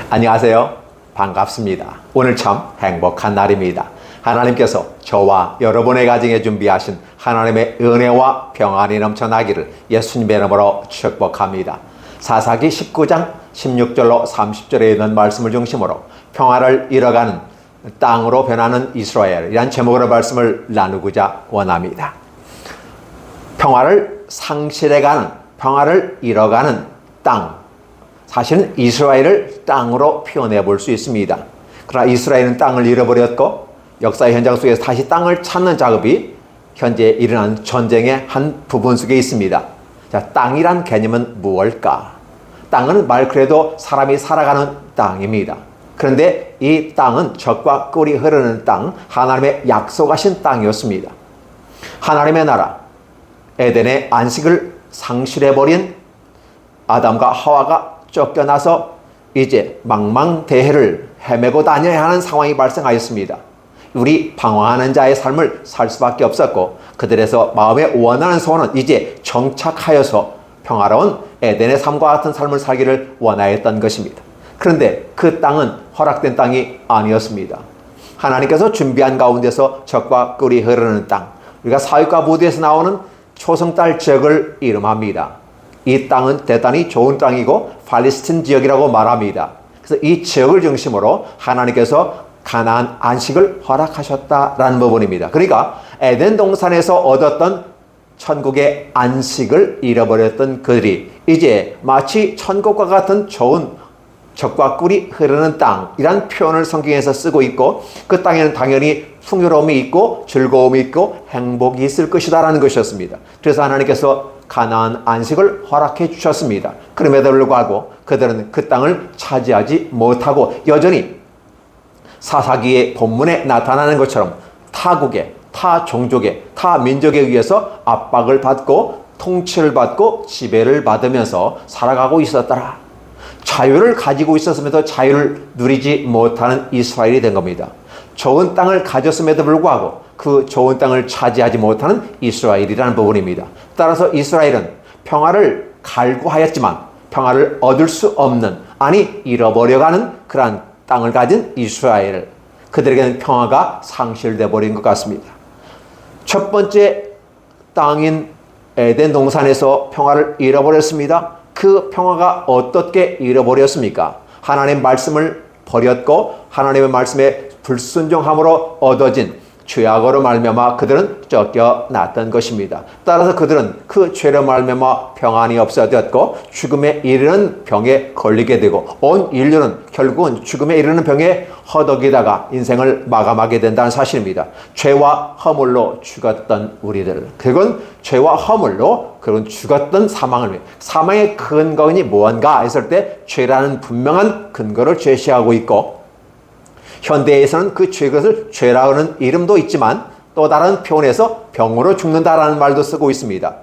안녕하세요. 반갑습니다. 오늘 참 행복한 날입니다. 하나님께서 저와 여러분의 가정에 준비하신 하나님의 은혜와 평안이 넘쳐나기를 예수님의 이름으로 축복합니다. 사사기 19장 16절로 30절에 있는 말씀을 중심으로 평화를 잃어가는 땅으로 변하는 이스라엘이란 제목으로 말씀을 나누고자 원합니다. 평화를 상실해가는, 평화를 잃어가는 땅. 사실은 이스라엘을 땅으로 표현해 볼 수 있습니다. 그러나 이스라엘은 땅을 잃어버렸고 역사의 현장 속에서 다시 땅을 찾는 작업이 현재 일어난 전쟁의 한 부분 속에 있습니다. 자, 땅이란 개념은 무엇일까? 땅은 말 그대로 사람이 살아가는 땅입니다. 그런데 이 땅은 젖과 꿀이 흐르는 땅, 하나님의 약속하신 땅이었습니다. 하나님의 나라, 에덴의 안식을 상실해버린 아담과 하와가 쫓겨나서 이제 망망대해를 헤매고 다녀야 하는 상황이 발생하였습니다. 우리 방황하는 자의 삶을 살 수밖에 없었고 그들에서 마음에 원하는 소원은 이제 정착하여서 평화로운 에덴의 삶과 같은 삶을 살기를 원하였던 것입니다. 그런데 그 땅은 허락된 땅이 아니었습니다. 하나님께서 준비한 가운데서 젖과 꿀이 흐르는 땅, 우리가 사육과 무드에서 나오는 초승달 지역을 이름합니다. 이 땅은 대단히 좋은 땅이고 팔레스틴 지역이라고 말합니다. 그래서 이 지역을 중심으로 하나님께서 가나안 안식을 허락하셨다라는 부분입니다. 그러니까 에덴 동산에서 얻었던 천국의 안식을 잃어버렸던 그들이 이제 마치 천국과 같은 좋은 젖과 꿀이 흐르는 땅이란 표현을 성경에서 쓰고 있고 그 땅에는 당연히 풍요로움이 있고 즐거움이 있고 행복이 있을 것이다라는 것이었습니다. 그래서 하나님께서 가나안 안식을 허락해 주셨습니다. 그럼에도 불구하고 그들은 그 땅을 차지하지 못하고 여전히 사사기의 본문에 나타나는 것처럼 타국에, 타 종족에, 타 민족에 의해서 압박을 받고 통치를 받고 지배를 받으면서 살아가고 있었더라. 자유를 가지고 있었음에도 자유를 누리지 못하는 이스라엘이 된 겁니다. 좋은 땅을 가졌음에도 불구하고 그 좋은 땅을 차지하지 못하는 이스라엘이라는 부분입니다. 따라서 이스라엘은 평화를 갈구하였지만 평화를 얻을 수 없는, 아니 잃어버려가는 그러한 땅을 가진 이스라엘, 그들에게는 평화가 상실되어 버린 것 같습니다. 첫 번째 땅인 에덴 동산에서 평화를 잃어버렸습니다. 그 평화가 어떻게 잃어버렸습니까? 하나님의 말씀을 버렸고 하나님의 말씀에 불순종함으로 얻어진 죄악으로 말미암아 그들은 쫓겨났던 것입니다. 따라서 그들은 그 죄로 말미암아 평안이 없어졌고 죽음에 이르는 병에 걸리게 되고 온 인류는 결국은 죽음에 이르는 병에 허덕이다가 인생을 마감하게 된다는 사실입니다. 죄와 허물로 죽었던 우리들, 그건 죄와 허물로 그런 죽었던 사망의 근거인이 무언가 했을 때 죄라는 분명한 근거를 제시하고 있고 현대에서는 그 죄것을 죄라는 이름도 있지만 또 다른 표현에서 병으로 죽는다라는 말도 쓰고 있습니다.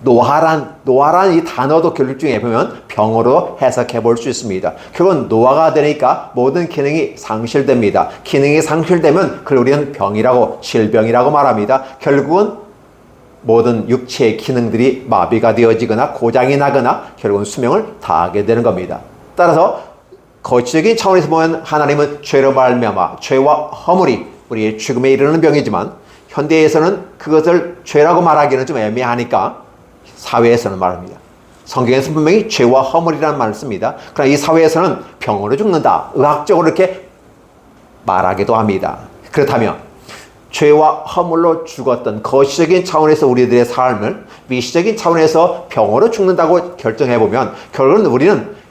노화란 이 단어도 교육 중에 보면 병으로 해석해 볼 수 있습니다. 결국은 노화가 되니까 모든 기능이 상실됩니다. 기능이 상실되면 그걸 우리는 병이라고, 질병이라고 말합니다. 결국은 모든 육체의 기능들이 마비가 되어지거나 고장이 나거나 결국은 수명을 다하게 되는 겁니다. 따라서 거시적인 차원에서 보면 하나님은 죄로 말미암아 죄와 허물이 우리의 죽음에 이르는 병이지만 현대에서는 그것을 죄라고 말하기는 좀 애매하니까 사회에서는 말합니다. 성경에서 분명히 죄와 허물이라는 말을 씁니다. 그러나 이 사회에서는 병으로 죽는다, 의학적으로 이렇게 말하기도 합니다. 그렇다면 죄와 허물로 죽었던 거시적인 차원에서 우리들의 삶을 미시적인 차원에서 병으로 죽는다고 결정해보면 결국은 우리는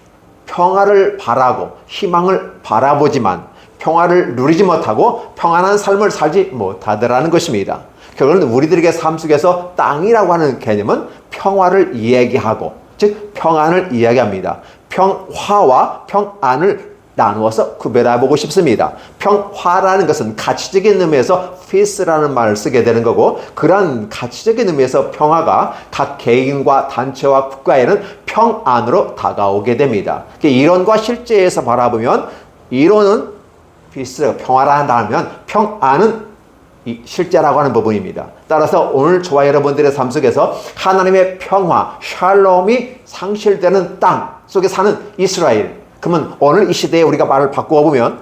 평화를 바라고 희망을 바라보지만 평화를 누리지 못하고 평안한 삶을 살지 못하더라는 것입니다. 결국은 우리들에게 삶 속에서 땅이라고 하는 개념은 평화를 이야기하고, 즉 평안을 이야기합니다. 평화와 평안을 나누어서 구별해보고 싶습니다. 평화라는 것은 가치적인 의미에서 peace라는 말을 쓰게 되는 거고, 그런 가치적인 의미에서 평화가 각 개인과 단체와 국가에는 평안으로 다가오게 됩니다. 이론과 실제에서 바라보면 이론은 peace, 평화라 한다면 평안은 이 실제라고 하는 부분입니다. 따라서 오늘 저와 여러분들의 삶 속에서 하나님의 평화, 샬롬이 상실되는 땅 속에 사는 이스라엘, 그러면 오늘 이 시대에 우리가 말을 바꾸어 보면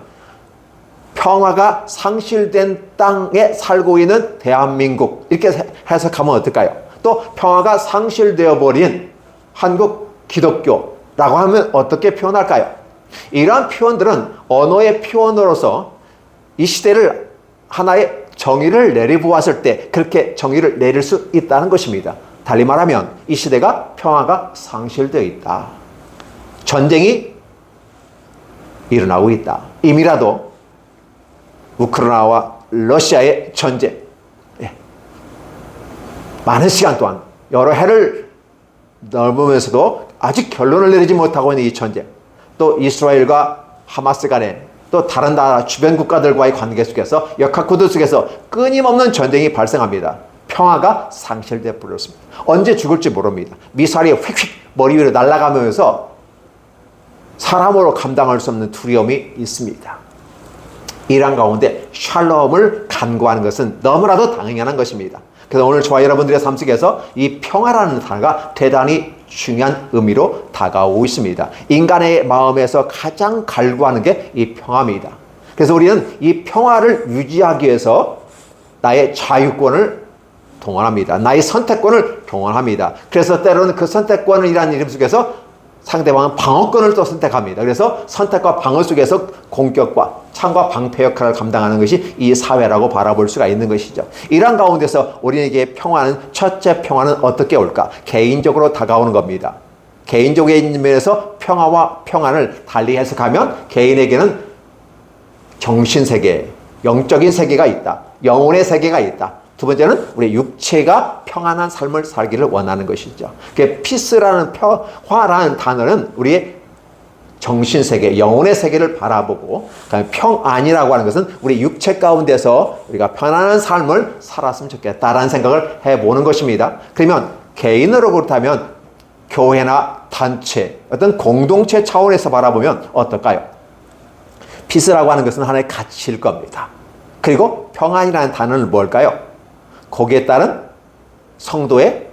평화가 상실된 땅에 살고 있는 대한민국 이렇게 해석하면 어떨까요? 또 평화가 상실되어 버린 한국 기독교라고 하면 어떻게 표현할까요? 이러한 표현들은 언어의 표현으로서 이 시대를 하나의 정의를 내려보았을 때 그렇게 정의를 내릴 수 있다는 것입니다. 달리 말하면 이 시대가 평화가 상실되어 있다. 전쟁이 일어나고 있다. 이미라도 우크라이나와 러시아의 전쟁, 많은 시간 동안 여러 해를 넘으면서도 아직 결론을 내리지 못하고 있는 이 전쟁, 또 이스라엘과 하마스 간에 또 다른 나라 주변 국가들과의 관계 속에서 역학구도 속에서 끊임없는 전쟁이 발생합니다. 평화가 상실되어 버렸습니다. 언제 죽을지 모릅니다. 미사일이 휙휙 머리 위로 날아가면서 사람으로 감당할 수 없는 두려움이 있습니다. 이런 가운데 샬롬을 간구하는 것은 너무나도 당연한 것입니다. 그래서 오늘 저와 여러분들의 삶 속에서 이 평화라는 단어가 대단히 중요한 의미로 다가오고 있습니다. 인간의 마음에서 가장 갈구하는 게 이 평화입니다. 그래서 우리는 이 평화를 유지하기 위해서 나의 자유권을 동원합니다. 나의 선택권을 동원합니다. 그래서 때로는 그 선택권이라는 이름 속에서 상대방은 방어권을 또 선택합니다. 그래서 선택과 방어 속에서 공격과 창과 방패 역할을 감당하는 것이 이 사회라고 바라볼 수가 있는 것이죠. 이런 가운데서 우리에게 평화는, 첫째 평화는 어떻게 올까? 개인적으로 다가오는 겁니다. 개인적인 면에서 평화와 평안을 달리 해석하면 개인에게는 정신세계, 영적인 세계가 있다. 영혼의 세계가 있다. 두 번째는 우리 육체가 평안한 삶을 살기를 원하는 것이죠. 피스라는 평화라는 단어는 우리의 정신세계, 영혼의 세계를 바라보고, 평안이라고 하는 것은 우리 육체 가운데서 우리가 편안한 삶을 살았으면 좋겠다라는 생각을 해보는 것입니다. 그러면 개인으로 그렇다면 교회나 단체, 어떤 공동체 차원에서 바라보면 어떨까요? 피스라고 하는 것은 하나의 가치일 겁니다. 그리고 평안이라는 단어는 뭘까요? 거기에 따른 성도의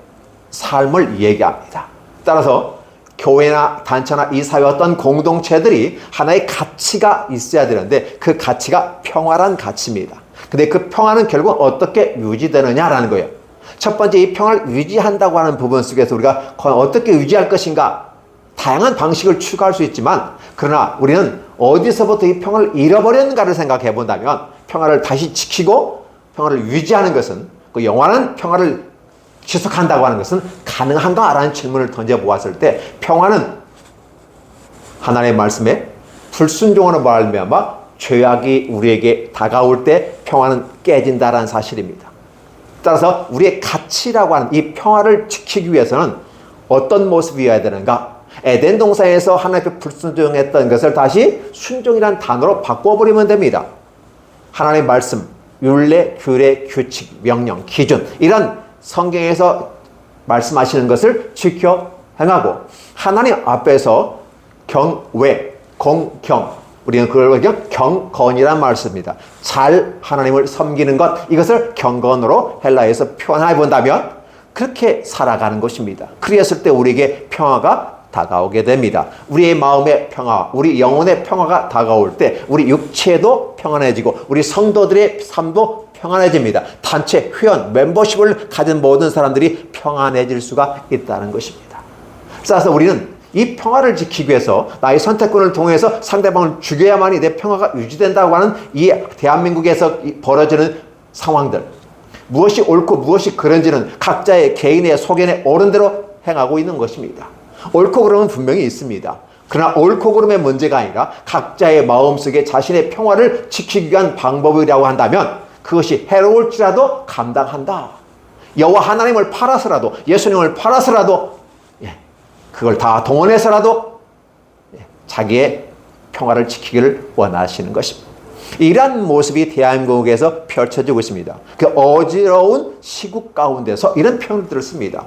삶을 얘기합니다. 따라서 교회나 단체나 이 사회 어떤 공동체들이 하나의 가치가 있어야 되는데 그 가치가 평화란 가치입니다. 근데 그 평화는 결국 어떻게 유지되느냐라는 거예요. 첫 번째, 이 평화를 유지한다고 하는 부분 속에서 우리가 어떻게 유지할 것인가, 다양한 방식을 추구할 수 있지만, 그러나 우리는 어디서부터 이 평화를 잃어버렸는가를 생각해 본다면, 평화를 다시 지키고 평화를 유지하는 것은, 그 영원한 평화를 지속한다고 하는 것은 가능한가라는 질문을 던져보았을 때, 평화는 하나님의 말씀에 불순종으로 말미암아 죄악이 우리에게 다가올 때 평화는 깨진다라는 사실입니다. 따라서 우리의 가치라고 하는 이 평화를 지키기 위해서는 어떤 모습이어야 되는가? 에덴 동산에서 하나님께 불순종했던 것을 다시 순종이라는 단어로 바꿔버리면 됩니다. 하나님의 말씀, 율례, 규례, 규칙, 명령, 기준, 이런 성경에서 말씀하시는 것을 지켜 행하고, 하나님 앞에서 경외, 공경, 우리는 그걸 경건이란 말을 씁니다. 잘 하나님을 섬기는 것, 이것을 경건으로 헬라에서 표현해 본다면 그렇게 살아가는 것입니다. 그랬을 때 우리에게 평화가 다가오게 됩니다. 우리의 마음의 평화, 우리 영혼의 평화가 다가올 때 우리 육체도 평안해지고 우리 성도들의 삶도 평안해집니다. 단체, 회원, 멤버십을 가진 모든 사람들이 평안해질 수가 있다는 것입니다. 그래서 우리는 이 평화를 지키기 위해서 나의 선택권을 통해서 상대방을 죽여야만이 내 평화가 유지된다고 하는 이 대한민국에서 벌어지는 상황들, 무엇이 옳고 무엇이 그른지는 각자의 개인의 소견에 옳은 대로 행하고 있는 것입니다. 옳고 그름은 분명히 있습니다. 그러나 옳고 그름의 문제가 아니라 각자의 마음속에 자신의 평화를 지키기 위한 방법이라고 한다면 그것이 해로울지라도 감당한다. 여호와 하나님을 팔아서라도, 예수님을 팔아서라도, 그걸 다 동원해서라도 자기의 평화를 지키기를 원하시는 것입니다. 이러한 모습이 대한민국에서 펼쳐지고 있습니다. 그 어지러운 시국 가운데서 이런 표현들을 씁니다.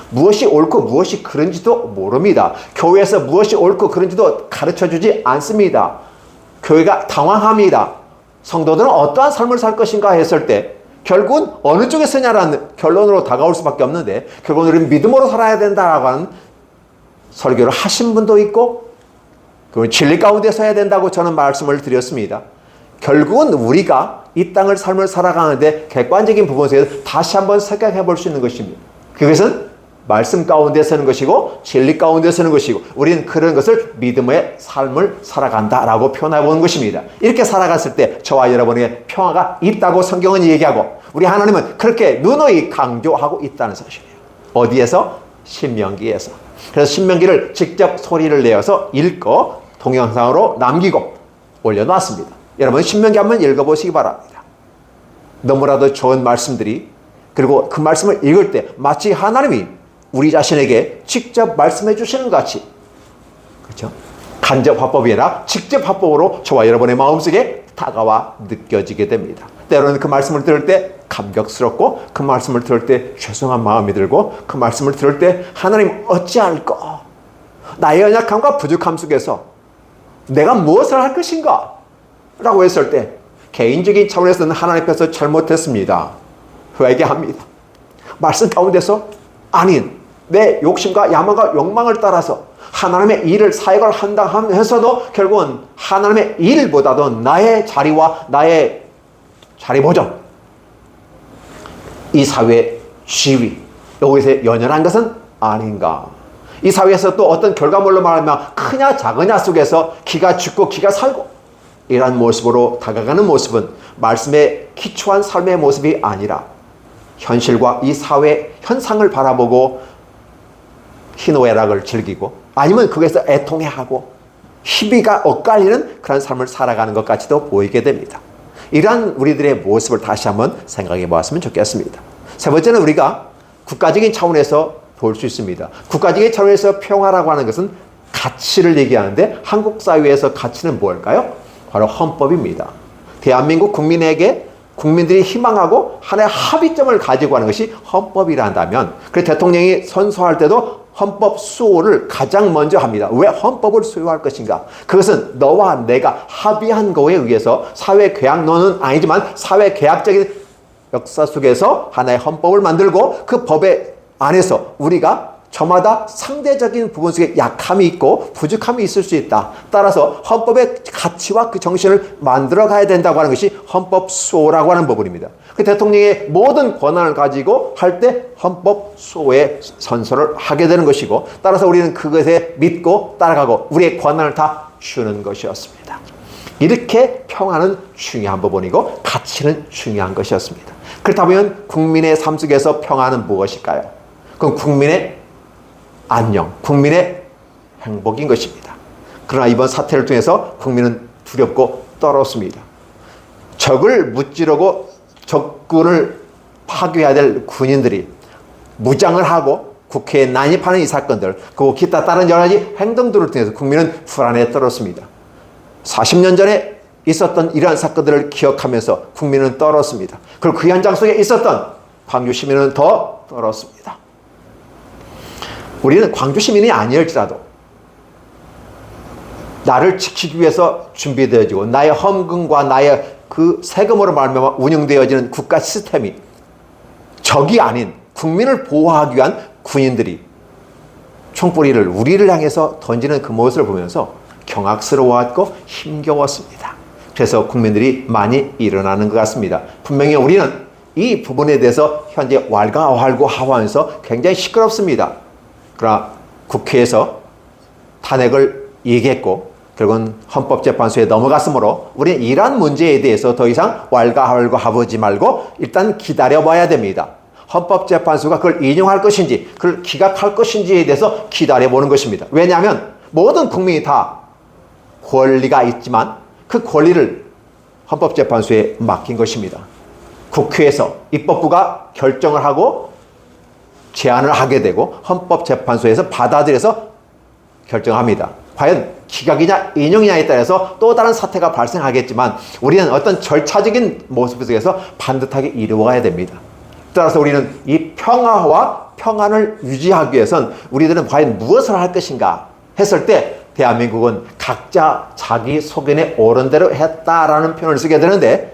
무엇이 옳고 무엇이 그른지도 모릅니다. 교회에서 무엇이 옳고 그른지도 가르쳐주지 않습니다. 교회가 당황합니다. 성도들은 어떠한 삶을 살 것인가 했을 때 결국은 어느 쪽에 서냐라는 결론으로 다가올 수밖에 없는데, 결국은 우리는 믿음으로 살아야 된다라고 하는 설교를 하신 분도 있고 그 진리 가운데서 해야 된다고 저는 말씀을 드렸습니다. 결국은 우리가 이 땅을 삶을 살아가는데 객관적인 부분에서 다시 한번 생각해 볼 수 있는 것입니다. 그것은 말씀 가운데 서는 것이고 진리 가운데 서는 것이고 우리는 그런 것을 믿음의 삶을 살아간다라고 표현해 보는 것입니다. 이렇게 살아갔을 때 저와 여러분에게 평화가 있다고 성경은 얘기하고 우리 하나님은 그렇게 누누이 강조하고 있다는 사실이에요. 어디에서? 신명기에서. 그래서 신명기를 직접 소리를 내어서 읽고 동영상으로 남기고 올려놨습니다. 여러분 신명기 한번 읽어보시기 바랍니다. 너무나도 좋은 말씀들이 그리고 그 말씀을 읽을 때 마치 하나님이 우리 자신에게 직접 말씀해 주시는 것 같이 그렇죠? 간접 화법이 아니라 직접 화법으로 저와 여러분의 마음속에 다가와 느껴지게 됩니다. 때로는 그 말씀을 들을 때 감격스럽고 그 말씀을 들을 때 죄송한 마음이 들고 그 말씀을 들을 때 하나님 어찌할까? 나의 연약함과 부족함 속에서 내가 무엇을 할 것인가? 라고 했을 때 개인적인 차원에서는 하나님 앞에서 잘못했습니다. 회개합니다. 말씀 가운데서 아닌 내 욕심과 야망과 욕망을 따라서 하나님의 일을 사역을 한다 하면서도 결국은 하나님의 일보다도 나의 자리와 나의 자리 보존 이 사회의 지위 여기서 연연한 것은 아닌가. 이 사회에서 또 어떤 결과물로 말하면 크냐 작으냐 속에서 기가 죽고 기가 살고 이러한 모습으로 다가가는 모습은 말씀에 기초한 삶의 모습이 아니라 현실과 이 사회 현상을 바라보고 희노애락을 즐기고 아니면 거기서 애통해하고 희비가 엇갈리는 그런 삶을 살아가는 것 같이도 보이게 됩니다. 이러한 우리들의 모습을 다시 한번 생각해 보았으면 좋겠습니다. 세 번째는 우리가 국가적인 차원에서 볼 수 있습니다. 국가적인 차원에서 평화라고 하는 것은 가치를 얘기하는데 한국 사회에서 가치는 뭘까요? 바로 헌법입니다. 대한민국 국민에게 국민들이 희망하고 하나의 합의점을 가지고 하는 것이 헌법이라 한다면 그래서 대통령이 선서할 때도 헌법 수호를 가장 먼저 합니다. 왜 헌법을 수호할 것인가? 그것은 너와 내가 합의한 거에 의해서 사회계약론은 아니지만 사회계약적인 역사 속에서 하나의 헌법을 만들고 그 법의 안에서 우리가 저마다 상대적인 부분 속에 약함이 있고 부족함이 있을 수 있다. 따라서 헌법의 가치와 그 정신을 만들어 가야 된다고 하는 것이 헌법 수호라고 하는 부분입니다. 그 대통령의 모든 권한을 가지고 할 때 헌법 수호의 선서를 하게 되는 것이고 따라서 우리는 그것에 믿고 따라가고 우리의 권한을 다 주는 것이었습니다. 이렇게 평화는 중요한 부분이고 가치는 중요한 것이었습니다. 그렇다면 국민의 삶 속에서 평화는 무엇일까요? 그건 국민의 안녕, 국민의 행복인 것입니다. 그러나 이번 사태를 통해서 국민은 두렵고 떨었습니다. 적을 무찌르고 적군을 파괴해야 될 군인들이 무장을 하고 국회에 난입하는 이 사건들 그리고 기타 다른 여러 가지 행동들을 통해서 국민은 불안에 떨었습니다. 40년 전에 있었던 이러한 사건들을 기억하면서 국민은 떨었습니다. 그리고 그 현장 속에 있었던 광주 시민은 더 떨었습니다. 우리는 광주 시민이 아니었지라도 나를 지키기 위해서 준비되어지고 나의 헌금과 나의 그 세금으로 말미암아 운영되어지는 국가 시스템이 적이 아닌 국민을 보호하기 위한 군인들이 총뿌리를 우리를 향해서 던지는 그 모습을 보면서 경악스러워하고 힘겨웠습니다. 그래서 국민들이 많이 일어나는 것 같습니다. 분명히 우리는 이 부분에 대해서 현재 왈가왈부하면서 굉장히 시끄럽습니다. 그러나 국회에서 탄핵을 얘기했고 결국은 헌법재판소에 넘어갔으므로 우리는 이러한 문제에 대해서 더 이상 왈가왈부하지 말고 일단 기다려봐야 됩니다. 헌법재판소가 그걸 인용할 것인지 그걸 기각할 것인지에 대해서 기다려보는 것입니다. 왜냐하면 모든 국민이 다 권리가 있지만 그 권리를 헌법재판소에 맡긴 것입니다. 국회에서 입법부가 결정을 하고 제안을 하게 되고 헌법재판소에서 받아들여서 결정합니다. 과연 기각이냐 인용이냐에 따라서 또 다른 사태가 발생하겠지만 우리는 어떤 절차적인 모습 속에서 반듯하게 이루어가야 됩니다. 따라서 우리는 이 평화와 평안을 유지하기 위해선 우리들은 과연 무엇을 할 것인가 했을 때 대한민국은 각자 자기 소견에 옳은 대로 했다라는 표현을 쓰게 되는데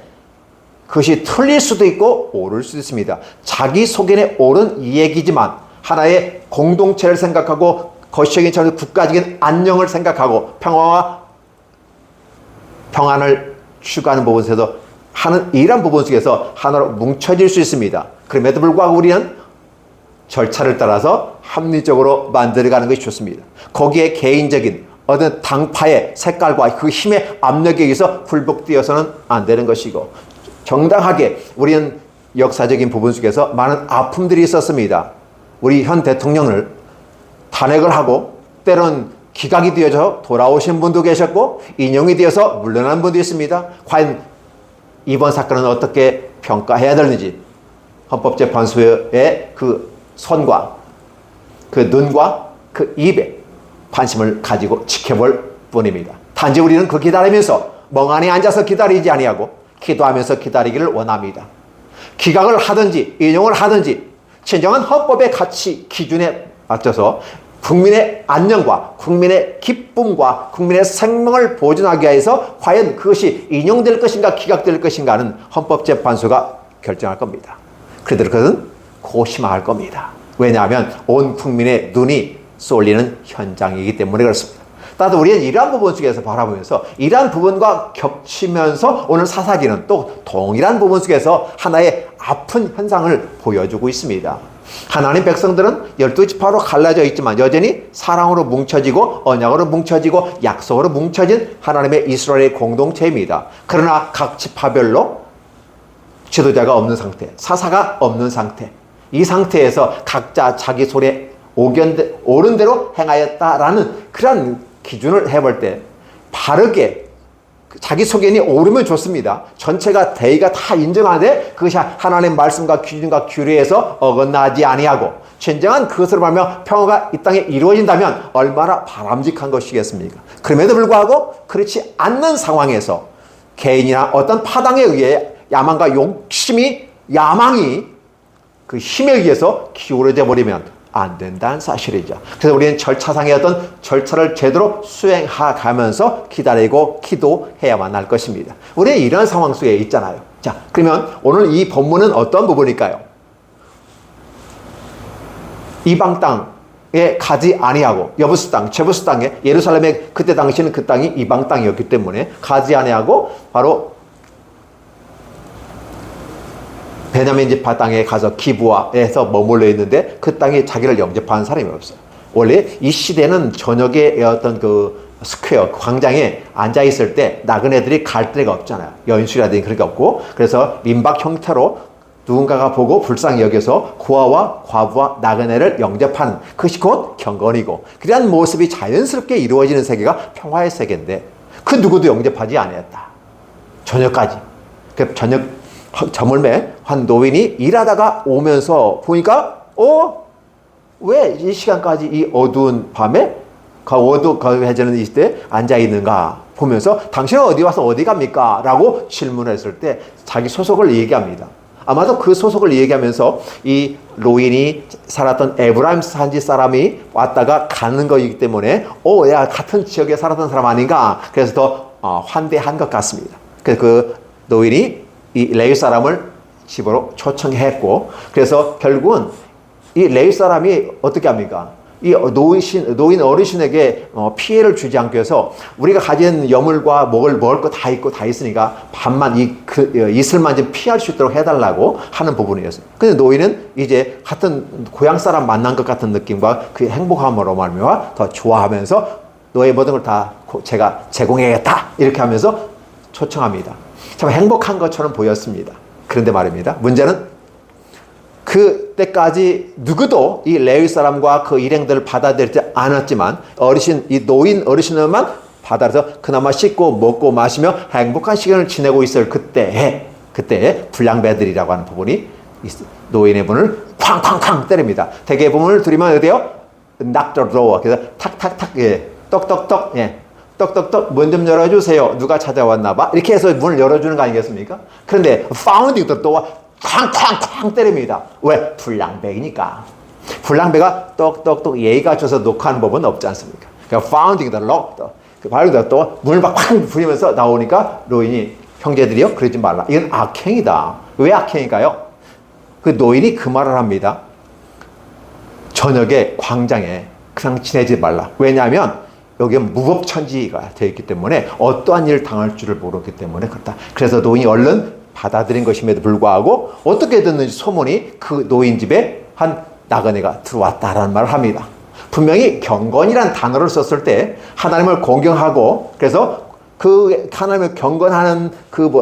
그것이 틀릴 수도 있고 옳을 수도 있습니다. 자기 소견에 옳은 이 얘기지만 하나의 공동체를 생각하고 거시적인 저 국가적인 안녕을 생각하고 평화와 평안을 추구하는 부분 속에서 하는 이런 부분 속에서 하나로 뭉쳐질 수 있습니다. 그럼에도 불구하고 우리는 절차를 따라서 합리적으로 만들어가는 것이 좋습니다. 거기에 개인적인 어떤 당파의 색깔과 그 힘의 압력에 의해서 굴복되어서는 안 되는 것이고, 정당하게 우리는 역사적인 부분 속에서 많은 아픔들이 있었습니다. 우리 현 대통령을 탄핵을 하고 때론 기각이 되어서 돌아오신 분도 계셨고 인용이 되어서 물러난 분도 있습니다. 과연 이번 사건은 어떻게 평가해야 되는지 헌법재판소의 그 손과 그 눈과 그 입에 관심을 가지고 지켜볼 뿐입니다. 단지 우리는 그 기다리면서 멍하니 앉아서 기다리지 아니하고 기도하면서 기다리기를 원합니다. 기각을 하든지 인용을 하든지 진정한 헌법의 가치 기준에 맞춰서 국민의 안녕과 국민의 기쁨과 국민의 생명을 보존하기 위해서 과연 그것이 인용될 것인가 기각될 것인가는 헌법재판소가 결정할 겁니다. 그들은 그것은 고심할 겁니다. 왜냐하면 온 국민의 눈이 쏠리는 현장이기 때문에 그렇습니다. 따라서 우리는 이러한 부분 속에서 바라보면서 이러한 부분과 겹치면서 오늘 사사기는 또 동일한 부분 속에서 하나의 아픈 현상을 보여주고 있습니다. 하나님 백성들은 12지파로 갈라져 있지만 여전히 사랑으로 뭉쳐지고 언약으로 뭉쳐지고 약속으로 뭉쳐진 하나님의 이스라엘의 공동체입니다. 그러나 각 지파별로 지도자가 없는 상태, 사사가 없는 상태, 이 상태에서 각자 자기 손에 옳은 대로 행하였다라는 그런 기준을 해볼 때 바르게 자기 소견이 옳으면 좋습니다. 전체가 대의가 다 인정하되 그것이 하나님의 말씀과 기준과 규례에서 어긋나지 아니하고 진정한 그것으로 말하며 평화가 이 땅에 이루어진다면 얼마나 바람직한 것이겠습니까? 그럼에도 불구하고 그렇지 않는 상황에서 개인이나 어떤 파당에 의해 야망과 욕심이 야망이 그 힘에 의해서 기울어져 버리면 안 된다는 사실이죠. 그래서 우리는 절차상의 어떤 절차를 제대로 수행하면서 기다리고 기도해야만 할 것입니다. 우리는 이런 상황 속에 있잖아요. 자, 그러면 오늘 이 본문은 어떤 부분일까요? 이방 땅에 가지 아니하고 여부스 땅, 제부스 땅에 예루살렘의 그때 당시는 그 땅이 이방 땅이었기 때문에 가지 아니하고 바로 베냐민 지파 땅에 가서 기브아에서 머물러 있는데 그 땅에 자기를 영접하는 사람이 없어요. 원래 이 시대는 저녁에 어떤 그 스퀘어, 광장에 앉아 있을 때 나그네들이 갈 데가 없잖아요. 연수라든지 그런 게 없고, 그래서 민박 형태로 누군가가 보고 불쌍히 여겨서 고아와 과부와 나그네를 영접하는 그것이 곧 경건이고, 그러한 모습이 자연스럽게 이루어지는 세계가 평화의 세계인데 그 누구도 영접하지 않았다. 저녁까지. 그 저녁 저물매 한 노인이 일하다가 오면서 보니까 왜 이 시간까지 이 어두운 밤에 어두워지는 이 시대에 앉아있는가 보면서 당신은 어디 와서 어디 갑니까? 라고 질문을 했을 때 자기 소속을 얘기합니다. 아마도 그 소속을 얘기하면서 이 노인이 살았던 에브라임 산지 사람이 왔다가 가는 거이기 때문에 야 같은 지역에 살았던 사람 아닌가, 그래서 더 환대한 것 같습니다. 그래서 그 노인이 이 레위 사람을 집으로 초청했고, 그래서 결국은 이 레위 사람이 어떻게 합니까? 이 노인 어르신에게 피해를 주지 않기 위해서 우리가 가진 여물과 먹을 거 다 있고 다 있으니까 밤만 이슬만 좀 피할 수 있도록 해달라고 하는 부분이었어요. 근데 노인은 이제 같은 고향 사람 만난 것 같은 느낌과 그 행복함으로 말미암아 더 좋아하면서 너의 모든 걸 다 제가 제공해야겠다 이렇게 하면서 초청합니다. 참 행복한 것처럼 보였습니다. 그런데 말입니다. 문제는 그때까지 누구도 이 레위 사람과 그 일행들을 받아들이지 않았지만 이 노인 어르신만 받아들여서 그나마 씻고 먹고 마시며 행복한 시간을 지내고 있을 그때에 불량배들이라고 하는 부분이 노인의 문을 쾅쾅쾅 때립니다. 대개 문을 들이면 어디요? knock the door. 그래서 탁탁탁, 떡떡떡, 떡떡떡 문 좀 열어주세요. 누가 찾아왔나 봐. 이렇게 해서 문을 열어주는 거 아니겠습니까? 그런데 founding the door 쾅쾅쾅 때립니다. 왜? 불량배이니까. 불량배가 떡떡떡 예의가 줘서 녹화하는 법은 없지 않습니까? 그러니까 founding the lock, 바로 또 문을 막 쾅 부리면서 나오니까 노인이 형제들이요 그러지 말라. 이건 악행이다. 왜 악행일까요? 그 노인이 그 말을 합니다. 저녁에 광장에 그냥 지내지 말라. 왜냐하면 여기는 무법천지가 되어 있기 때문에 어떠한 일을 당할 줄을 모르기 때문에 그렇다. 그래서 노인이 얼른 받아들인 것임에도 불구하고 어떻게 됐는지 소문이 그 노인 집에 한 나그네가 들어왔다라는 말을 합니다. 분명히 경건이란 단어를 썼을 때 하나님을 공경하고 그래서 그 하나님을 경건하는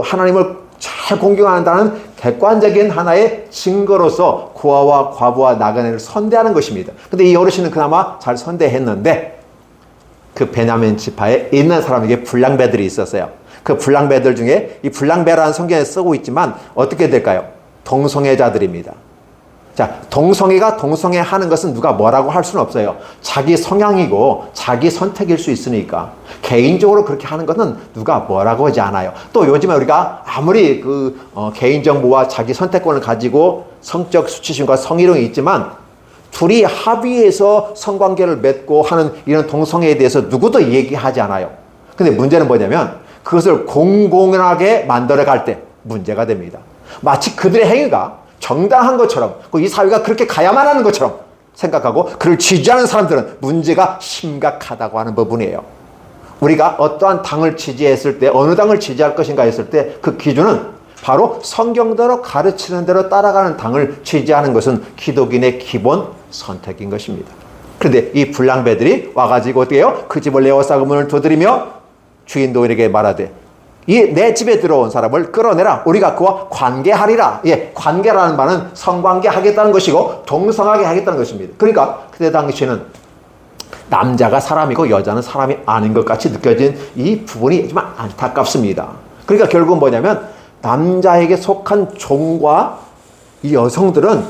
하나님을 잘 공경한다는 객관적인 하나의 증거로서 고아와 과부와 나그네를 선대하는 것입니다. 근데 이 어르신은 그나마 잘 선대했는데 그 베냐민 지파에 있는 사람에게 불량배들이 있었어요. 그 불량배들 중에 이 불량배라는 성경에 쓰고 있지만 어떻게 될까요? 동성애자들입니다. 자, 동성애가 동성애 하는 것은 누가 뭐라고 할 수는 없어요. 자기 성향이고 자기 선택일 수 있으니까 개인적으로 그렇게 하는 것은 누가 뭐라고 하지 않아요. 또 요즘에 우리가 아무리 개인정보와 자기 선택권을 가지고 성적 수치심과 성희롱이 있지만 둘이 합의해서 성관계를 맺고 하는 이런 동성애에 대해서 누구도 얘기하지 않아요. 근데 문제는 뭐냐면 그것을 공공하게 만들어갈 때 문제가 됩니다. 마치 그들의 행위가 정당한 것처럼 이 사회가 그렇게 가야만 하는 것처럼 생각하고 그를 지지하는 사람들은 문제가 심각하다고 하는 부분이에요. 우리가 어떠한 당을 지지했을 때 어느 당을 지지할 것인가 했을 때 그 기준은 바로 성경대로 가르치는 대로 따라가는 당을 지지하는 것은 기독인의 기본 선택인 것입니다. 그런데 이 불량배들이 와가지고 어떻게 해요? 그 집을 내어싸고 문을 두드리며 주인 노인에게 말하되 이 내 집에 들어온 사람을 끌어내라. 우리가 그와 관계하리라. 예, 관계라는 말은 성관계 하겠다는 것이고 동성하게 하겠다는 것입니다. 그러니까 그때 당시에는 남자가 사람이고 여자는 사람이 아닌 것 같이 느껴진 이 부분이 좀 안타깝습니다. 그러니까 결국은 뭐냐면 남자에게 속한 종과 이 여성들은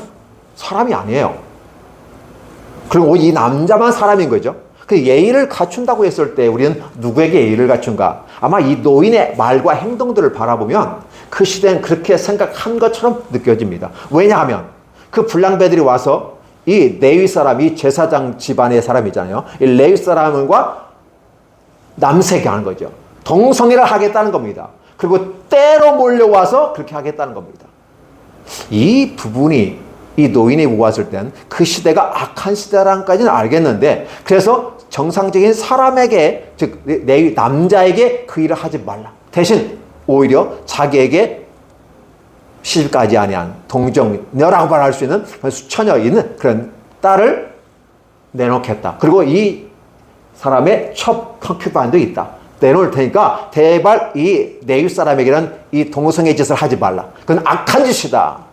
사람이 아니에요. 그리고 이 남자만 사람인 거죠. 그 예의를 갖춘다고 했을 때 우리는 누구에게 예의를 갖춘가? 아마 이 노인의 말과 행동들을 바라보면 그 시대는 그렇게 생각한 것처럼 느껴집니다. 왜냐하면 그 불량배들이 와서 이 레위 사람이 제사장 집안의 사람이잖아요. 이 레위 사람과 남색하는 거죠. 동성애를 하겠다는 겁니다. 그리고 때로 몰려와서 그렇게 하겠다는 겁니다. 이 부분이 이 노인이 모았을 때는 그 시대가 악한 시대라는 까지는 알겠는데 그래서 정상적인 사람에게 즉 남자에게 그 일을 하지 말라. 대신 오히려 자기에게 시집까지 아니한 동정녀라고 말할 수 있는 수처녀 있는 그런 딸을 내놓겠다. 그리고 이 사람의 첫 컨큐바인도 있다. 내놓을 테니까 제발 이 내윗 사람에게는 이 동성애 짓을 하지 말라. 그건 악한 짓이다.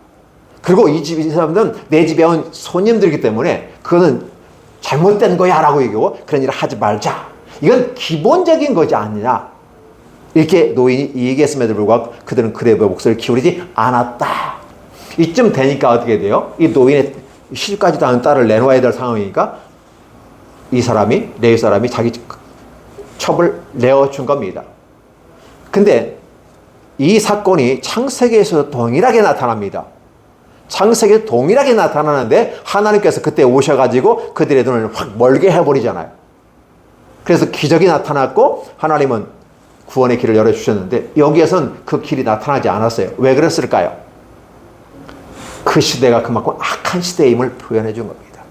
그리고 이 사람들은 내 집에 온 손님들이기 때문에 그거는 잘못된 거야 라고 얘기하고 그런 일을 하지 말자. 이건 기본적인 거지 않느냐. 이렇게 노인이 얘기했음에도 불구하고 그들은 그의 목소리를 기울이지 않았다. 이쯤 되니까 어떻게 돼요? 이 노인의 시집까지도 않은 딸을 내놓아야 될 상황이니까 이 사람이 레위 사람이 자기 첩을 내어준 겁니다. 근데 이 사건이 창세기에서 동일하게 나타납니다. 창세기에 동일하게 나타나는데 하나님께서 그때 오셔가지고 그들의 눈을 확 멀게 해버리잖아요. 그래서 기적이 나타났고 하나님은 구원의 길을 열어주셨는데 여기에선 그 길이 나타나지 않았어요. 왜 그랬을까요? 그 시대가 그만큼 악한 시대임을 표현해 준 겁니다.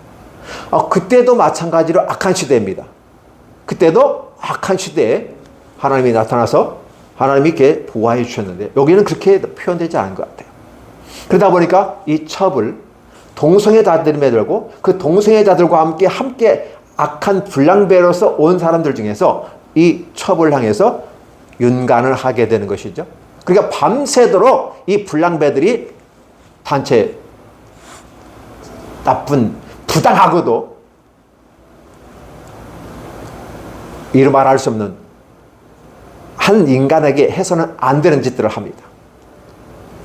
그때도 마찬가지로 악한 시대입니다. 그때도 악한 시대에 하나님이 나타나서 하나님이 이렇게 보호해 주셨는데 여기는 그렇게 표현되지 않은 것 같아요. 그러다 보니까 이 첩을 동성애자들이 매들고 그 동성애자들과 함께 악한 불량배로서 온 사람들 중에서 이 첩을 향해서 윤간을 하게 되는 것이죠. 그러니까 밤새도록 이 불량배들이 단체 나쁜 부당하고도 이루 말할 수 없는 한 인간에게 해서는 안 되는 짓들을 합니다.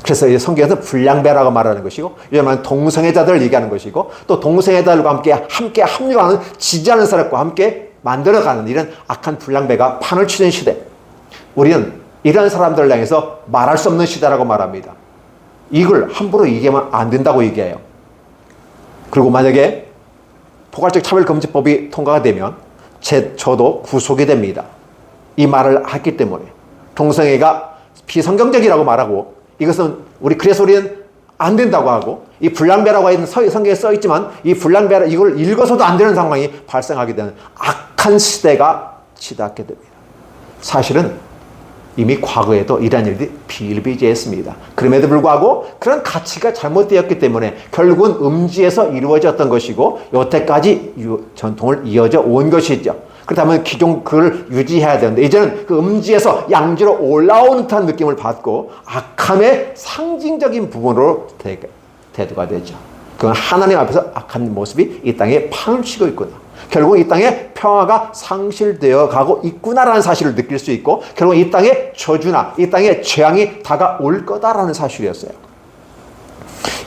그래서 성경에서 불량배라고 말하는 것이고 이제는 동성애자들을 얘기하는 것이고 또 동성애자들과 함께 합류하는 지지하는 사람과 함께 만들어가는 이런 악한 불량배가 판을 치는 시대. 우리는 이런 사람들을 향해서 말할 수 없는 시대라고 말합니다. 이걸 함부로 얘기하면 안 된다고 얘기해요. 그리고 만약에 포괄적 차별금지법이 통과가 되면 저도 구속이 됩니다. 이 말을 했기 때문에 동성애가 비성경적이라고 말하고 이것은 그래서 우리는 안 된다고 하고 이 불량배라고 있는 성경에 써 있지만 이 불량배라 이걸 읽어서도 안 되는 상황이 발생하게 되는 악한 시대가 치닫게 됩니다. 사실은 이미 과거에도 이러한 일들이 비일비재했습니다. 그럼에도 불구하고 그런 가치가 잘못되었기 때문에 결국은 음지에서 이루어졌던 것이고 여태까지 전통을 이어져 온 것이죠. 그렇다면 기존 그걸 유지해야 되는데 이제는 그 음지에서 양지로 올라오는 듯한 느낌을 받고 악함의 상징적인 부분으로 대두가 되죠. 그건 하나님 앞에서 악한 모습이 이 땅에 판을 치고 있구나. 결국 이 땅에 평화가 상실되어 가고 있구나라는 사실을 느낄 수 있고 결국 이 땅에 저주나 이 땅에 재앙이 다가올 거다라는 사실이었어요.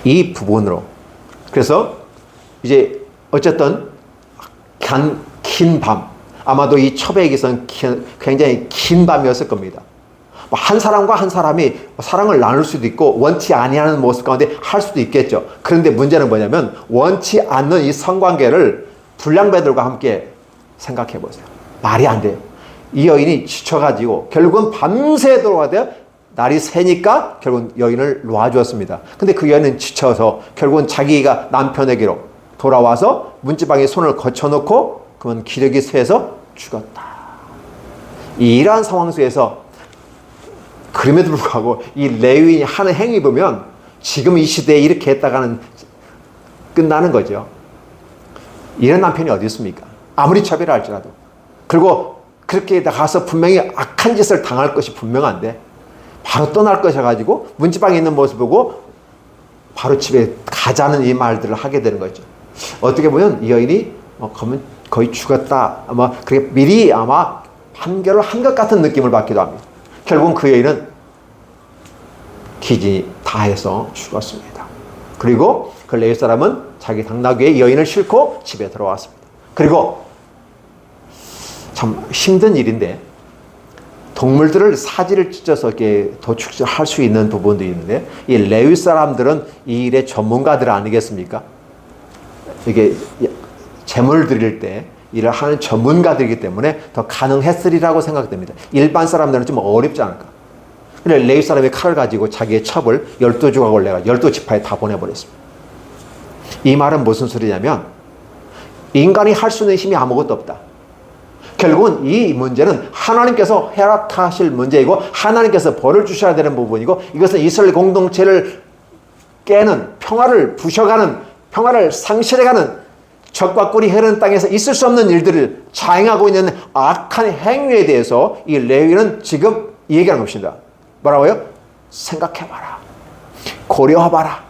이 부분으로 그래서 이제 어쨌든 긴 밤 아마도 이 첩의 기선 굉장히 긴 밤이었을 겁니다. 한 사람과 한 사람이 사랑을 나눌 수도 있고 원치 아니하는 모습 가운데 할 수도 있겠죠. 그런데 문제는 뭐냐면 원치 않는 이 성관계를 불량배들과 함께 생각해 보세요. 말이 안 돼요. 이 여인이 지쳐가지고 결국은 밤새 돌아가야 날이 새니까 결국은 여인을 놓아주었습니다. 근데 그 여인은 지쳐서 결국은 자기가 남편에게로 돌아와서 문지방에 손을 거쳐놓고 그러면 기력이 쇠서 죽었다. 이러한 상황 속에서 그럼에도 불구하고 이 레위인이 하는 행위 보면 지금 이 시대에 이렇게 했다가는 끝나는 거죠. 이런 남편이 어디 있습니까? 아무리 차별할지라도. 그리고 그렇게 가서 분명히 악한 짓을 당할 것이 분명한데 바로 떠날 것이어가지고 문지방에 있는 모습 보고 바로 집에 가자는 이 말들을 하게 되는 거죠. 어떻게 보면 이 여인이 거의 죽었다. 아마 그렇게 미리 아마 판결을 한 것 같은 느낌을 받기도 합니다. 결국은 그 여인은 기진이 다해서 죽었습니다. 그리고 그 레위 사람은 자기 당나귀에 여인을 싣고 집에 들어왔습니다. 그리고 참 힘든 일인데 동물들을 사지를 찢어서 이렇게 도축할 수 있는 부분도 있는데 이 레위 사람들은 이 일의 전문가들 아니겠습니까? 이게 제물 드릴 때 일을 하는 전문가들이기 때문에 더 가능했으리라고 생각됩니다. 일반 사람들은 좀 어렵지 않을까. 그런데 레위 사람이 칼을 가지고 자기의 첩을 12조각을 내가 12지파에 다 보내버렸습니다. 이 말은 무슨 소리냐면 인간이 할 수 있는 힘이 아무것도 없다. 결국은 이 문제는 하나님께서 허락하실 문제이고 하나님께서 벌을 주셔야 되는 부분이고 이것은 이스라엘 공동체를 깨는 평화를 부셔가는 평화를 상실해가는 적과 꿀이 흐르는 땅에서 있을 수 없는 일들을 자행하고 있는 악한 행위에 대해서 이 레위는 지금 얘기하는 것입니다. 뭐라고요? 생각해봐라. 고려해봐라.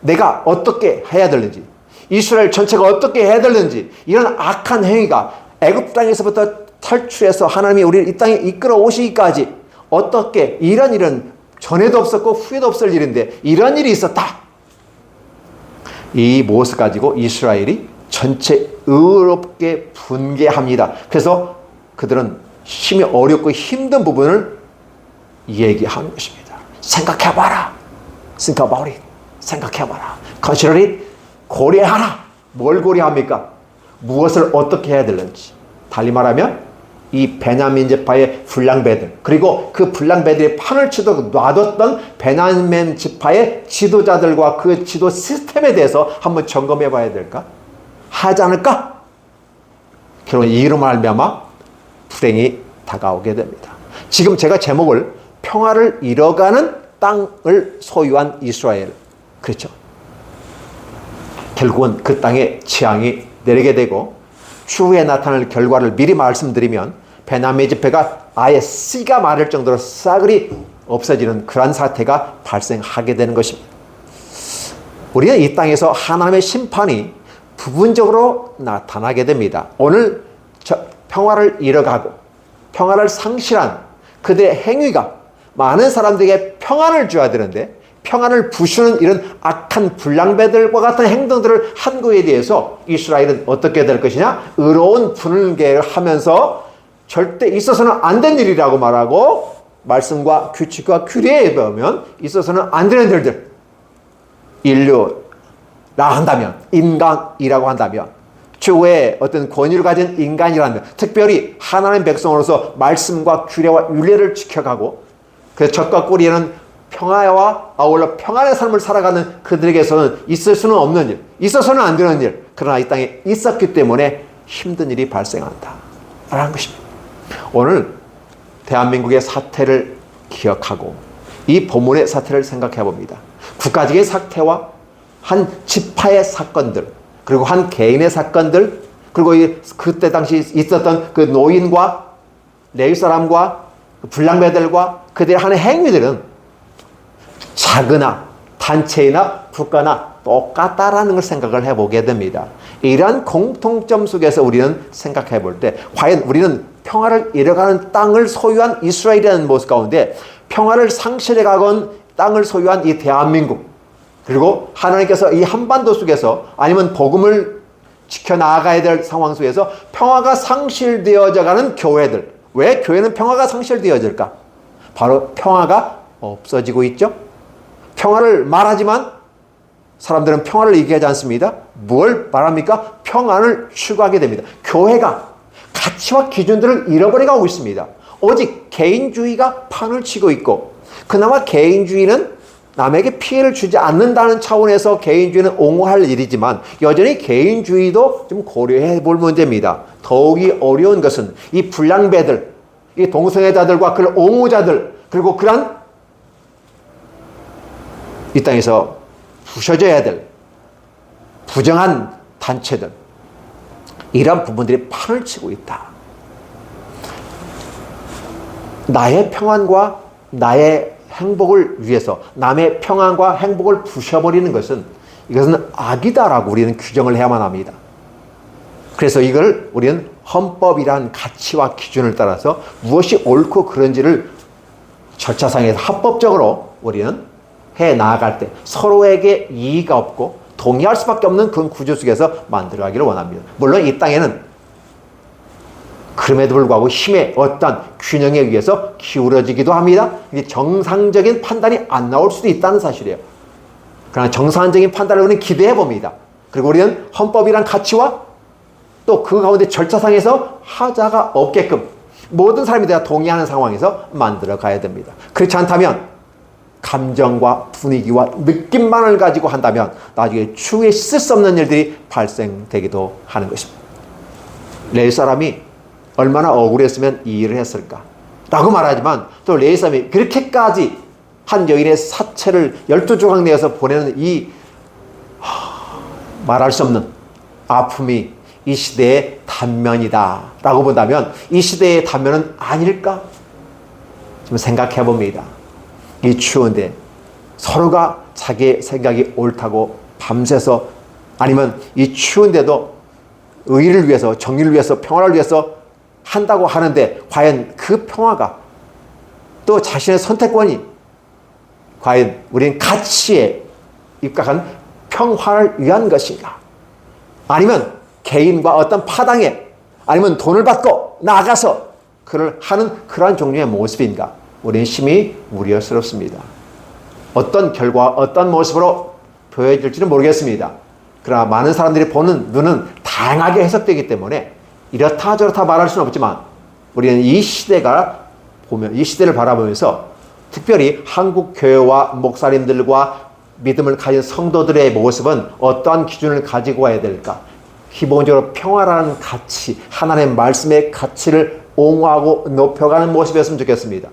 내가 어떻게 해야 되는지 이스라엘 전체가 어떻게 해야 되는지 이런 악한 행위가 애굽 땅에서부터 탈출해서 하나님이 우리를 이 땅에 이끌어 오시기까지 어떻게 이런 일은 전에도 없었고 후에도 없을 일인데 이런 일이 있었다. 이 모습 가지고 이스라엘이 전체 의롭게 분개합니다. 그래서 그들은 힘이 어렵고 힘든 부분을 얘기하는 것입니다. 생각해봐라. Think about it. 생각해봐라. Consider it. 고려하라. 뭘 고려합니까? 무엇을 어떻게 해야 되는지. 달리 말하면 이 베냐민 지파의 불량배들 그리고 그 불량배들이 판을 치도록 놔뒀던 베냐민 지파의 지도자들과 그 지도 시스템에 대해서 한번 점검해 봐야 될까? 하지 않을까? 결국 이로 말미암아 불행이 다가오게 됩니다. 지금 제가 제목을 평화를 잃어가는 땅을 소유한 이스라엘 그렇죠. 결국은 그 땅에 재앙이 내리게 되고 추후에 나타날 결과를 미리 말씀드리면 베냐민 지파가 아예 씨가 마를 정도로 싸그리 없어지는 그러한 사태가 발생하게 되는 것입니다. 우리는 이 땅에서 하나님의 심판이 부분적으로 나타나게 됩니다. 오늘 평화를 잃어가고 평화를 상실한 그들의 행위가 많은 사람들에게 평안을 줘야 되는데 평안을 부수는 이런 악한 불량배들과 같은 행동들을 한 거에 대해서 이스라엘은 어떻게 될 것이냐? 의로운 분개를 하면서 절대 있어서는 안 된 일이라고 말하고 말씀과 규칙과 규례에 보면 있어서는 안 되는 일들 인류라 한다면 인간이라고 한다면 최후의 어떤 권위를 가진 인간이라면 특별히 하나님 백성으로서 말씀과 규례와 윤례를 지켜가고 그래서 적과 꿀이는 평화와 아울러 평안의 삶을 살아가는 그들에게서는 있을 수는 없는 일, 있어서는 안 되는 일, 그러나 이 땅에 있었기 때문에 힘든 일이 발생한다 라는 것입니다. 오늘 대한민국의 사태를 기억하고 이 본문의 사태를 생각해 봅니다. 국가적인 사태와 한 지파의 사건들, 그리고 한 개인의 사건들, 그리고 그때 당시 있었던 그 노인과 레위 사람과 불량배들과 그들의 하는 행위들은 작으나 단체이나 국가나 똑같다라는 걸 생각을 해보게 됩니다. 이러한 공통점 속에서 우리는 생각해 볼 때 과연 우리는 평화를 잃어가는 땅을 소유한 이스라엘이라는 모습 가운데 평화를 상실해가건 땅을 소유한 이 대한민국, 그리고 하나님께서 이 한반도 속에서 아니면 복음을 지켜나가야 될 상황 속에서 평화가 상실되어져 가는 교회들, 왜 교회는 평화가 상실되어질까? 바로 평화가 없어지고 있죠. 평화를 말하지만 사람들은 평화를 얘기하지 않습니다. 뭘 말합니까? 평안을 추구하게 됩니다. 교회가 가치와 기준들을 잃어버려가고 있습니다. 오직 개인주의가 판을 치고 있고, 그나마 개인주의는 남에게 피해를 주지 않는다는 차원에서 개인주의는 옹호할 일이지만 여전히 개인주의도 좀 고려해 볼 문제입니다. 더욱이 어려운 것은 이 불량배들, 이 동성애자들과 그 옹호자들, 그리고 그런 이 땅에서 부셔져야 될 부정한 단체들, 이런 부분들이 판을 치고 있다. 나의 평안과 나의 행복을 위해서 남의 평안과 행복을 부셔버리는 것은 이것은 악이다라고 우리는 규정을 해야만 합니다. 그래서 이걸 우리는 헌법이란 가치와 기준을 따라서 무엇이 옳고 그른지를 절차상에서 합법적으로 우리는 해 나아갈 때 서로에게 이의가 없고 동의할 수밖에 없는 그런 구조 속에서 만들어가기를 원합니다. 물론 이 땅에는 그럼에도 불구하고 힘의 어떤 균형에 의해서 기울어지기도 합니다. 이게 정상적인 판단이 안 나올 수도 있다는 사실이에요. 그러나 정상적인 판단을 우리는 기대해 봅니다. 그리고 우리는 헌법이란 가치와 또 그 가운데 절차상에서 하자가 없게끔 모든 사람이 다 동의하는 상황에서 만들어 가야 됩니다. 그렇지 않다면 감정과 분위기와 느낌만을 가지고 한다면 나중에 추후에 씻을 수 없는 일들이 발생되기도 하는 것입니다. 레위 사람이 얼마나 억울했으면 이 일을 했을까 라고 말하지만 또 레위 사람이 그렇게까지 한 여인의 사체를 12조각 내어서 보내는 이 말할 수 없는 아픔이 이 시대의 단면이다 라고 본다면 이 시대의 단면은 아닐까? 좀 생각해 봅니다. 이 추운데 서로가 자기의 생각이 옳다고 밤새서, 아니면 이 추운데도 의를 위해서, 정의를 위해서, 평화를 위해서 한다고 하는데 과연 그 평화가 또 자신의 선택권이 과연 우리는 가치에 입각한 평화를 위한 것인가? 아니면 개인과 어떤 파당에, 아니면 돈을 받고 나가서 그를 하는 그러한 종류의 모습인가? 우리는 심히 우려스럽습니다. 어떤 결과, 어떤 모습으로 보여질지는 모르겠습니다. 그러나 많은 사람들이 보는 눈은 다양하게 해석되기 때문에 이렇다 저렇다 말할 수는 없지만 우리는 이 시대가 보면, 이 시대를 바라보면서 특별히 한국 교회와 목사님들과 믿음을 가진 성도들의 모습은 어떠한 기준을 가지고 와야 될까? 기본적으로 평화라는 가치, 하나님의 말씀의 가치를 옹호하고 높여가는 모습이었으면 좋겠습니다.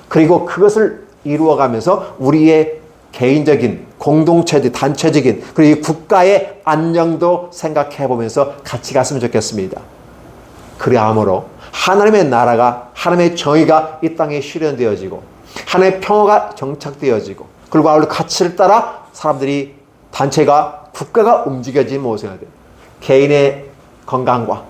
그리고 그것을 이루어가면서 우리의 개인적인, 공동체적, 단체적인, 그리고 국가의 안녕도 생각해 보면서 같이 갔으면 좋겠습니다. 그리함으로 하나님의 나라가, 하나님의 정의가 이 땅에 실현되어지고 하나님의 평화가 정착되어지고, 그리고 아울러 가치를 따라 사람들이, 단체가, 국가가 움직여지는 모습이 돼요. 개인의 건강과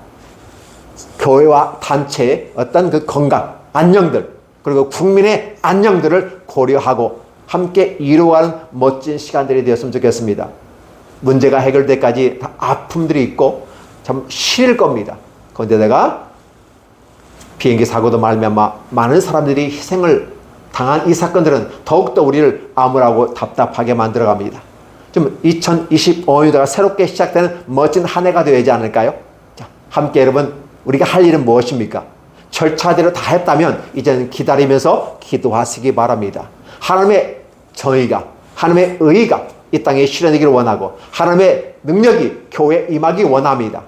교회와 단체의 어떤 그 건강, 안녕들, 그리고 국민의 안녕들을 고려하고 함께 이루어가는 멋진 시간들이 되었으면 좋겠습니다. 문제가 해결되기까지 다 아픔들이 있고 참 싫을 겁니다. 그런데다가 비행기 사고도 말미암아 많은 사람들이 희생을 당한 이 사건들은 더욱더 우리를 암울하고 답답하게 만들어갑니다. 좀 2025년도가 새롭게 시작되는 멋진 한 해가 되지 않을까요? 자, 함께 여러분, 우리가 할 일은 무엇입니까? 절차대로 다 했다면 이제는 기다리면서 기도하시기 바랍니다. 하나님의 정의가, 하나님의 의의가 이 땅에 실현되기를 원하고 하나님의 능력이 교회에 임하기 원합니다.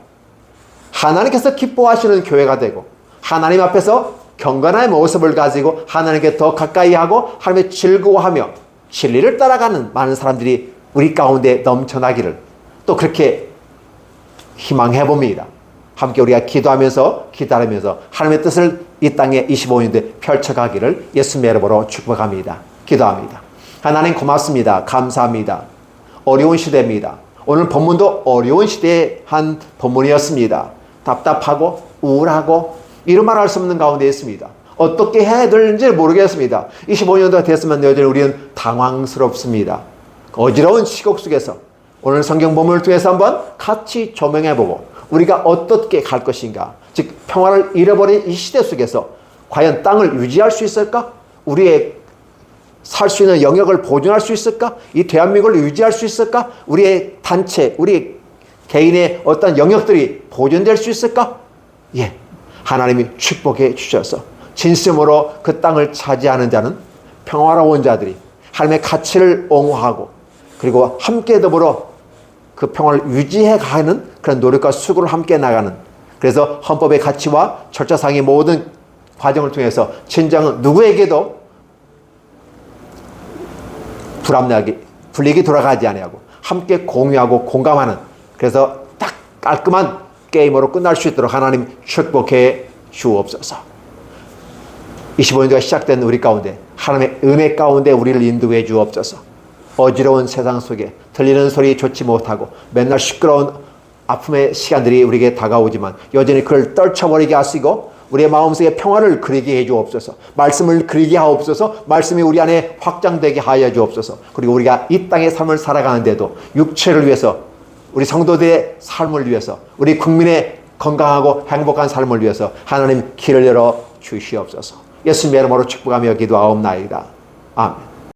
하나님께서 기뻐하시는 교회가 되고 하나님 앞에서 경건한 모습을 가지고 하나님께 더 가까이 하고 하나님의 즐거워하며 진리를 따라가는 많은 사람들이 우리 가운데 넘쳐나기를 또 그렇게 희망해 봅니다. 함께 우리가 기도하면서 기다리면서 하나님의 뜻을 이 땅에 25년대 펼쳐가기를 예수님의 이름으로 축복합니다. 기도합니다. 하나님 고맙습니다. 감사합니다. 어려운 시대입니다. 오늘 본문도 어려운 시대의 한 본문이었습니다. 답답하고 우울하고 이런 말 할 수 없는 가운데 있습니다. 어떻게 해야 될지 모르겠습니다. 25년도가 됐으면 여전히 우리는 당황스럽습니다. 어지러운 시국 속에서 오늘 성경 본문을 통해서 한번 같이 조명해보고 우리가 어떻게 갈 것인가, 즉 평화를 잃어버린 이 시대 속에서 과연 땅을 유지할 수 있을까? 우리의 살 수 있는 영역을 보존할 수 있을까? 이 대한민국을 유지할 수 있을까? 우리의 단체, 우리 개인의 어떤 영역들이 보존될 수 있을까? 예, 하나님이 축복해 주셔서 진심으로 그 땅을 차지하는 자는 평화로운 자들이 하나님의 가치를 옹호하고 그리고 함께 더불어 그 평화를 유지해 가는 그런 노력과 수고를 함께 나가는, 그래서 헌법의 가치와 절차상의 모든 과정을 통해서 진정은 누구에게도 불리기 돌아가지 아니하고 함께 공유하고 공감하는, 그래서 딱 깔끔한 게임으로 끝날 수 있도록 하나님 축복해 주옵소서. 25년도가 시작된 우리 가운데 하나님의 은혜 가운데 우리를 인도해 주옵소서. 어지러운 세상 속에 들리는 소리 좋지 못하고 맨날 시끄러운 아픔의 시간들이 우리에게 다가오지만 여전히 그걸 떨쳐버리게 하시고 우리의 마음속에 평화를 그리게 해 주옵소서. 말씀을 그리게 하옵소서. 말씀이 우리 안에 확장되게 하여 주옵소서. 그리고 우리가 이 땅의 삶을 살아가는데도 육체를 위해서, 우리 성도들의 삶을 위해서, 우리 국민의 건강하고 행복한 삶을 위해서 하나님 길을 열어 주시옵소서. 예수님의 이름으로 축복하며 기도하옵나이다. 아멘.